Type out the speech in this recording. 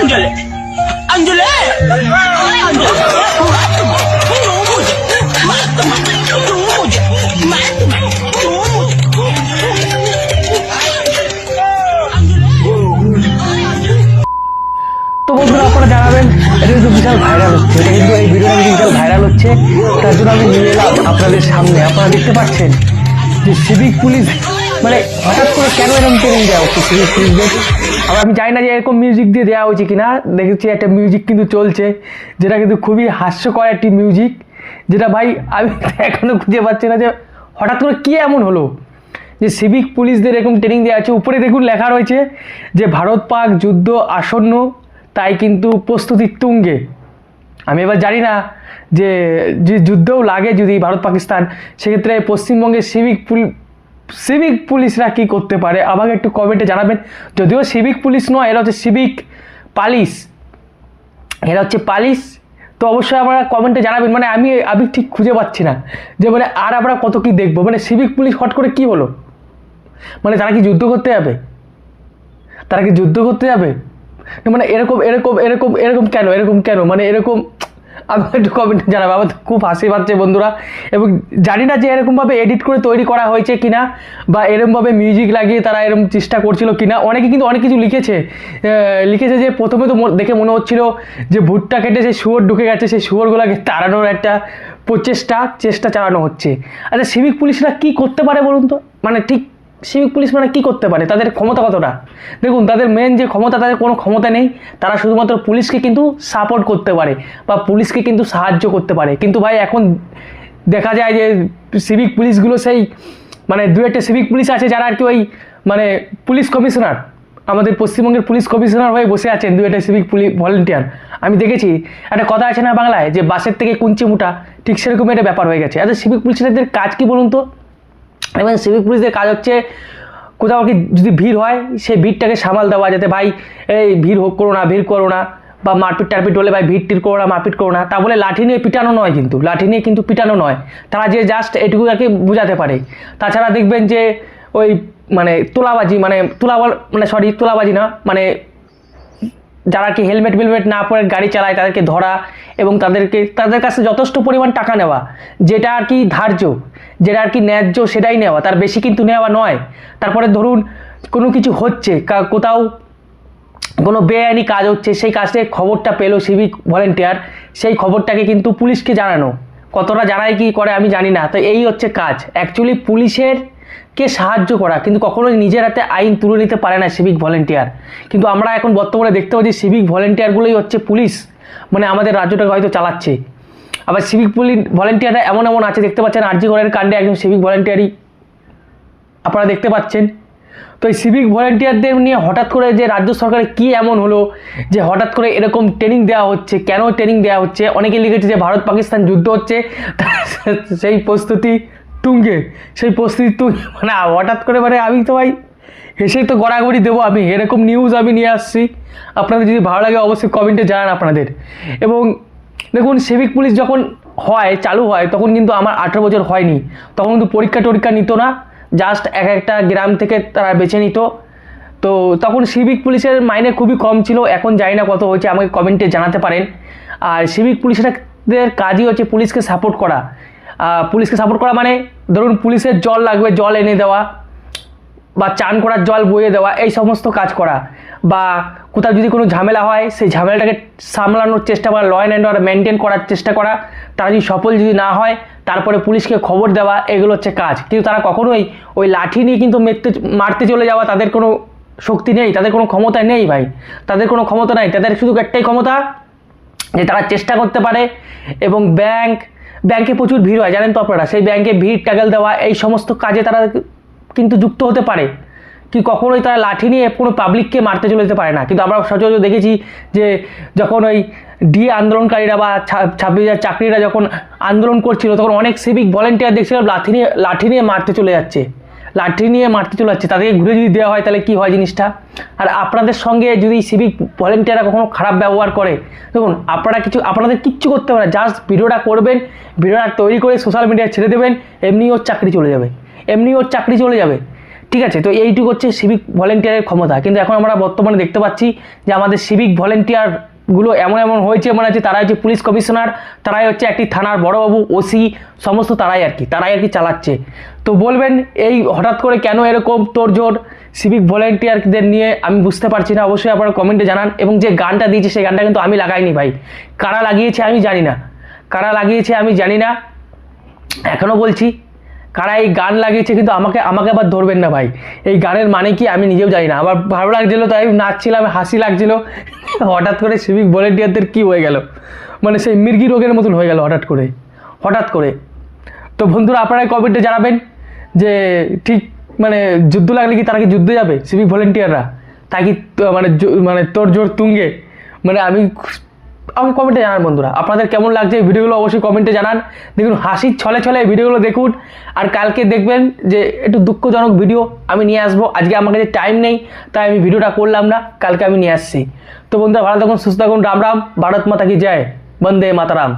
Angela, Angela, তো বন্ধুরা আপনারা জানাবেন, এটা কিন্তু বিশাল ভাইরাল হচ্ছে, এটা কিন্তু এই ভিডিওটা বিশাল ভাইরাল হচ্ছে, তার জন্য আমি নিয়ে এলাম আপনাদের সামনে। আপনারা দেখতে পাচ্ছেন যে সিভিক পুলিশ মানে হঠাৎ করে কেন এরকম ট্রেনিং দেওয়া হচ্ছে সিভিক পুলিশদের। আবার আমি জানি না যে এরকম মিউজিক দিয়ে দেওয়া হয়েছে কিনা। দেখেছি একটা মিউজিক কিন্তু চলছে, যেটা কিন্তু খুবই হাস্যকর একটি মিউজিক, যেটা ভাই আমি এখনো খুঁজে পাচ্ছি না যে হঠাৎ করে কী এমন হলো যে সিভিক পুলিশদের এরকম ট্রেনিং দেওয়া আছে। উপরে দেখুন লেখা রয়েছে যে ভারত পাক যুদ্ধ আসন্ন, তাই কিন্তু প্রস্তুতির তুঙ্গে। আমি এবার জানি না যে যুদ্ধও লাগে যদি ভারত পাকিস্তান, সেক্ষেত্রে পশ্চিমবঙ্গের সিভিক পুলিশরা কী করতে পারে আমাকে একটু কমেন্টে জানাবেন। যদিও সিভিক পুলিশ নয়, এরা হচ্ছে সিভিক পালিশ, এরা হচ্ছে পালিশ। তো অবশ্যই আপনারা কমেন্টে জানাবেন। মানে আমি ঠিক খুঁজে পাচ্ছি না যে মানে আর আমরা কত কী দেখবো। মানে সিভিক পুলিশ হট করে কী হলো, মানে তারা কি যুদ্ধ করতে যাবে? তারা কি যুদ্ধ করতে যাবে? মানে এরকম এরকম এরকম এরকম কেন, এরকম কেন, মানে এরকম আমাকে একটু কমেন্টে জানাবে। আমার খুব হাসি পাচ্ছে বন্ধুরা, এবং জানি না যে এরকমভাবে এডিট করে তৈরি করা হয়েছে কিনা, বা এরকমভাবে মিউজিক লাগিয়ে তারা এরকম চেষ্টা করছিল কিনা। অনেকে কিন্তু অনেক কিছু লিখেছে যে প্রথমে তো দেখে মনে হচ্ছিল যে ভুট্টা কেটে সেই শুয়োর ঢুকে গেছে, সেই শুয়োরগুলোকে তাড়ানোর একটা চেষ্টা চালানো হচ্ছে। আচ্ছা সিভিক পুলিশরা কী করতে পারে বলুন তো? মানে ঠিক সিভিক পুলিশ মানে কী করতে পারে, তাদের ক্ষমতা কতটা? দেখুন তাদের মেন যে ক্ষমতা, তাদের কোনো ক্ষমতা নেই। তারা শুধুমাত্র পুলিশকে কিন্তু সাপোর্ট করতে পারে বা পুলিশকে কিন্তু সাহায্য করতে পারে। কিন্তু ভাই এখন দেখা যায় যে সিভিক পুলিশগুলো সেই মানে দু একটা সিভিক পুলিশ আছে যারা আর কি ওই মানে পুলিশ কমিশনার, আমাদের পশ্চিমবঙ্গের পুলিশ কমিশনার হয়ে বসে আছেন দু একটা সিভিক ভলেন্টিয়ার। আমি দেখেছি একটা কথা আছে না বাংলায় যে বাসের থেকে কুঞ্চি মুটা, ঠিক সেরকম একটা ব্যাপার হয়ে গেছে। আচ্ছা সিভিক পুলিশদের কাজ কি বলুন তো? এবং সিভিক পুলিশদের কাজ হচ্ছে কোথাও কি যদি ভিড় হয় সেই ভিড়টাকে সামাল দেওয়া, যাতে ভাই এই ভিড় করো না, বা মারপিট টারপিট হলে ভাই ভিড় টির করো না, মারপিট করো না। তা বলে লাঠি নিয়ে পিটানো নয়, কিন্তু লাঠি নিয়ে কিন্তু পিটানো নয়। তারা যে জাস্ট এটুকু আর কি বোঝাতে পারে। তাছাড়া দেখবেন যে ওই মানে তোলাবাজি না, মানে যারা কি হেলমেট না পরে গাড়ি চালায় তাদেরকে ধরা এবং তাদের কাছে যথেষ্ট পরিমাণ টাকা নেওয়া, যেটা আর কি ধার্য, যেটা আর কি ন্যায্য সেটাই নেওয়া, তার বেশি কিন্তু নেওয়া নয়। তারপরে ধরুন কোনো কিছু হচ্ছে, কোথাও কোনো বেআইনি কাজ হচ্ছে, সেই কাজটাকে খবরটা পেলো সিভিক ভলেন্টিয়ার, সেই খবরটাকে কিন্তু পুলিশকে জানানো। কতটা জানায় কি করে আমি জানি না। তো এই হচ্ছে কাজ অ্যাকচুয়ালি পুলিশের কে সাহায্য করা, কিন্তু কখনোই নিজের হাতে আইন তুলে নিতে পারে না সিভিক ভলেন্টিয়ার। কিন্তু আমরা এখন বর্তমানে দেখতে পাচ্ছি সিভিক ভলেন্টিয়ারগুলোই হচ্ছে পুলিশ, মানে আমাদের রাজ্যটাকে হয়তো চালাচ্ছে। আবার সিভিক ভলেন্টিয়াররা এমন আছে, দেখতে পাচ্ছেন আরজি করের কাণ্ডে একজন সিভিক ভলেন্টিয়ারই আপনারা দেখতে পাচ্ছেন। তো এই সিভিক ভলেন্টিয়ারদের নিয়ে হঠাৎ করে যে রাজ্য সরকারের কী এমন হলো যে হঠাৎ করে এরকম ট্রেনিং দেওয়া হচ্ছে, কেন ট্রেনিং দেওয়া হচ্ছে? অনেকে লিখেছে যে ভারত পাকিস্তান যুদ্ধ হচ্ছে, সেই প্রস্তুতি তুঙ্গে, মানে হঠাৎ করে, মানে আমি তো ভাই হেসেই তো গড়াগড়ি দেবো। আমি এরকম নিউজ আমি নিয়ে আসছি, আপনাদের যদি ভালো লাগে অবশ্যই কমেন্টে জানান আপনাদের। এবং দেখুন সিভিক পুলিশ যখন চালু হয় তখন কিন্তু আমার 18 বছর হয়নি, তখন কিন্তু পরীক্ষা নিত না, জাস্ট একটা গ্রাম থেকে তারা বেছে নিত। তো তখন সিভিক পুলিশের মাইনে খুবই কম ছিল, এখন জানি না কত হয়েছে, আমাকে কমেন্টে জানাতে পারেন। আর সিভিক পুলিশদের কাজই হচ্ছে পুলিশকে সাপোর্ট করা। মানে ধরুন পুলিশের জল লাগবে, জল এনে দেওয়া, বা চান করার জল বইয়ে দেওয়া, এই সমস্ত কাজ করা। বা কোথাও যদি কোনো ঝামেলা হয় সেই ঝামেলাটাকে সামলানোর চেষ্টা করা, ল অ্যান্ড অর্ডার মেনটেন করার চেষ্টা করা। তারা যদি সফল না হয় তারপরে পুলিশকে খবর দেওয়া, এগুলো হচ্ছে কাজ। কিন্তু তারা কখনোই ওই লাঠি নিয়ে কিন্তু মারতে চলে যাওয়া, তাদের কোনো শক্তি নেই, তাদের কোনো ক্ষমতা নেই ভাই, তাদের কোনো ক্ষমতা নাই। তাদের শুধু একটাই ক্ষমতা যে তারা চেষ্টা করতে পারে। এবং ব্যাংকে প্রচুর ভিড় হয় জানেন তো আপনারা, সেই ব্যাংকে ভিড় ট্যাগেল দেওয়া, এই সমস্ত কাজে তারা কিন্তু যুক্ত হতে পারে। কি কখনোই তারা লাঠি নিয়ে কোনো পাবলিককে মারতে চলে যেতে পারে না। কিন্তু আমরা সচরাচর দেখেছি যে যখন ওই আন্দোলনকারীরা বা 26,000 চাকরিরা যখন আন্দোলন করছিল, তখন অনেক সিভিক ভলেন্টিয়ার দেখছিলাম লাঠি নিয়ে মারতে চলে যাচ্ছে, তাদেরকে ঘুরে যদি দেওয়া হয় তাহলে কি হয় জিনিসটা। আর আপনাদের সঙ্গে যদি সিভিক ভলেন্টিয়াররা কখনো খারাপ ব্যবহার করে, দেখুন আপনাদের কিচ্ছু করতে হবে না, জাস্ট ভিডিওটা করবেন, ভিডিওটা তৈরি করে সোশ্যাল মিডিয়ায় ছেড়ে দেবেন, এমনি ওর চাকরি চলে যাবে, ঠিক আছে, তো এইটুকু হচ্ছে সিভিক ভলেন্টিয়ারের ক্ষমতা। কিন্তু এখন আমরা বর্তমানে দেখতে পাচ্ছি যে আমাদের সিভিক ভলেন্টিয়ারগুলো এমন এমন হয়েছে, মনে হচ্ছে তারাই হচ্ছে পুলিশ কমিশনার, তারাই হচ্ছে একটি থানার বড়বাবু, ওসি, সমস্ত তারাই আর কি চালাচ্ছে। তো বলবেন এই হঠাৎ করে কেন এরকম তোড়জোড় সিভিক ভলেন্টিয়ারদের নিয়ে, আমি বুঝতে পারছি না। অবশ্যই আপনারা কমেন্টে জানান। এবং যে গানটা দিয়েছে সেই গানটা কিন্তু আমি লাগাইনি ভাই, কারা লাগিয়েছে আমি জানি না, এখনও বলছি কারা এই গান লাগিয়েছে, কিন্তু আমাকে আবার ধরবেন না ভাই, এই গানের মানে কি আমি নিজেও জানি না। আমার ভালো লাগছিলো তাই নাচছিলাম, হাসি লাগছিল। হঠাৎ করে সিভিক ভলেন্টিয়ারদের কি হয়ে গেল, মানে সেই মির্গি রোগের মতন হয়ে গেল হঠাৎ করে। তো বন্ধুরা আপনারাই কমেন্টে জানাবেন যে ঠিক মানে যুদ্ধ লাগলে কি তারা কি যুদ্ধে যাবে সিভিক ভলেন্টিয়াররা, তাই কি মানে তোড়জোড় তুঙ্গে, মানে আমাকে কমেন্টে জানান বন্ধুরা আপনাদের কেমন লাগছে এই ভিডিওগুলো, অবশ্যই কমেন্টে জানান। দেখুন হাসির ছলে এই ভিডিওগুলো দেখুন, আর কালকে দেখবেন যে একটু দুঃখজনক ভিডিও আমি নিয়ে আসবো। আজকে আমার কাছে টাইম নেই তাই আমি ভিডিওটা করলাম না, কালকে আমি নিয়ে আসছি। তো বন্ধুরা ভালো থাকুন, সুস্থ থাকুন, রাম রাম, ভারত মাতা কি জয়, বন্দে মাতারাম।